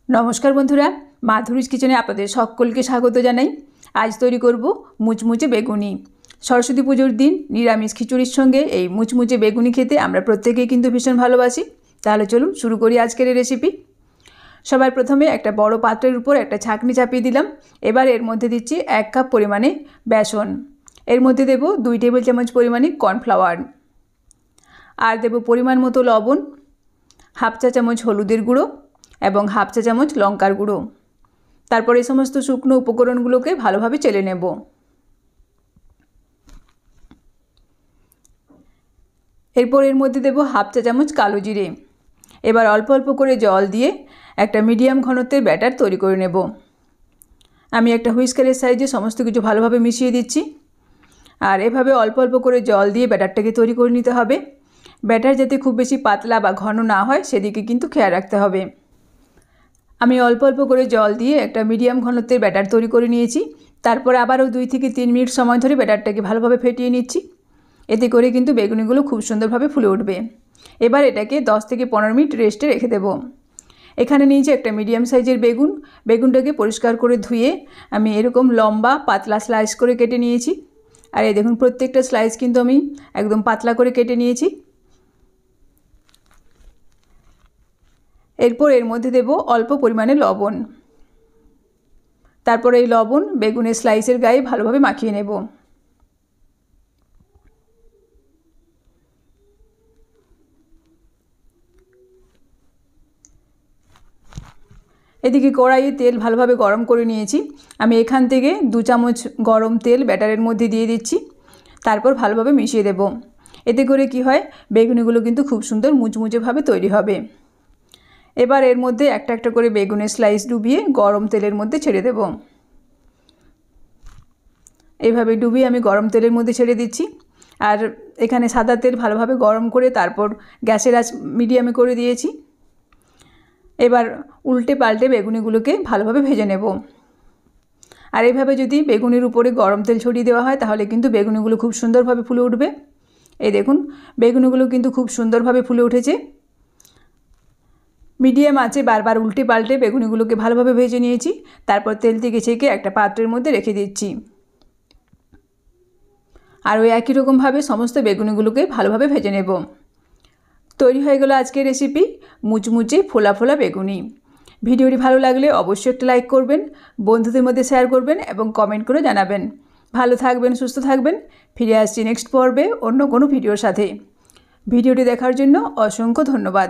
नमस्कार बंधुरा माधुरीज किचेने आपनादेर सकलके स्वागत जानाई। आज तैरी करब मुचमुचे बेगुनी। सरस्वती पुजोर दिन निरामिष खिचुड़िर संगे এই मुचमुचे बेगुनी खेते आमरा प्रत्येकेई किन्तु भीषण भालोबासी। ताहले चलुन शुरू करी आजकेर रेसिपि। सबार प्रथमे एक बड़ पात्रेर उपर एक छाकनी चापिये दिलाम। एबार एर मध्य दिচ্ছি 1 কাপ परिमाणे बेसन। एर मध्य देब 2 टेबिल चामच परिमाणे कर्नफ्लावर और देब परिमाण मतो लवण, हाफ चा चामच हलुदेर गुड़ो एवं हाफ चा चामच लंकार गुड़ो। तारपर समस्त शुकनो उपकरणगुलोके भालोभाबे चेले नेब। एरपर एर मध्य देब हाफ चा चामच कालो जिरे। एबार अल्प अल्प करे जल दिए एक मीडियम घनत्वेर बैटार तैरी करे नेब। आमी एक हुइस्कारेर साइजे समस्त किछु भालोभाबे मिशिए दिচ্ছি और एभाবে अल्प अल्प करे जल दिए बैटारटाके तैरी करे निते हबे। बैटार जाते खूब बेशी पातला बा घन ना हय सेदिके किन्तु खेयाल राखते हबे। आमी अल्प अल्प करे जल दिए एक मीडियम घनत्वेर बैटार तैरी करे निয়েছি। तारपर आबारो 2 থেকে 3 मिनट समय धरे बैटारटाके भालोभाबे फेटिয়ে निচ্ছি। एते करे किन्तु बेगुनिगुलो खूब सुंदरभाबे फुले उठबे। एबार एटाके 10 থেকে 15 मिनट रेस्टे रेखे देब। एखाने निয়েছি एक मीडियम साइजेर बेगुन। बेगुनटाके परिष्कार करे धुए आमी एरकम लम्बा पातला स्लाइस करे केटे निয়েছি। और ये देखुन प्रत्येकटा स्लाइस किन्तु आमी एकदम पातला करे केटे निয়েছি। एरपर एर मध्य देब अल्प परिमाणे लवण। तारपर এই লবণ বেগুনের স্লাইসের গায়ে ভালোভাবে মাখিয়ে নেব। এদিকে কড়াইয়ে তেল ভালোভাবে গরম করে নিয়েছি। আমি এখান থেকে 2 চামচ গরম তেল ব্যাটারের মধ্যে দিয়ে দিচ্ছি। তারপর ভালোভাবে মিশিয়ে দেব। এতে করে কি হয় বেগুনিগুলো কিন্তু খুব সুন্দর মুচমুচে ভাবে তৈরি হবে। এবার এর মধ্যে একটা একটা করে বেগুনের স্লাইস ডুবিয়ে গরম তেলের মধ্যে ছেড়ে দেব। এইভাবে ডুবিয়ে আমি গরম তেলের মধ্যে ছেড়ে দিচ্ছি। আর এখানে সাদা তেল ভালোভাবে গরম করে তারপর গ্যাসের আঁচ মিডিয়ামে করে দিয়েছি। এবার উল্টে পাল্টে বেগুনিগুলোকে ভালোভাবে ভেজে নেব। আর এইভাবে যদি বেগুনির উপরে গরম তেল ছড়িয়ে দেওয়া হয় তাহলে কিন্তু বেগুনিগুলো খুব সুন্দরভাবে ফুলে উঠবে। এই দেখুন বেগুনিগুলো কিন্তু খুব সুন্দরভাবে ফুলে উঠেছে। মিডিয়াম আঁচে বারবার উল্টে পাল্টে বেগুনিগুলোকে ভালোভাবে ভেজে নিয়েছি। তারপর তেল থেকে ছেঁকে একটা পাত্রের মধ্যে রেখে দিচ্ছি। আর ওই একই রকমভাবে সমস্ত বেগুনিগুলোকে ভালোভাবে ভেজে নেব। তৈরি হয়ে গেল আজকের রেসিপি মুচমুচে ফোলা ফোলা বেগুনি। ভিডিওটি ভালো লাগলে অবশ্যই একটা লাইক করবেন, বন্ধুদের মধ্যে শেয়ার করবেন এবং কমেন্ট করে জানাবেন। ভালো থাকবেন, সুস্থ থাকবেন। ফিরে আসছি নেক্সট পর্বে অন্য কোনো ভিডিওর সাথে। ভিডিওটি দেখার জন্য অসংখ্য ধন্যবাদ।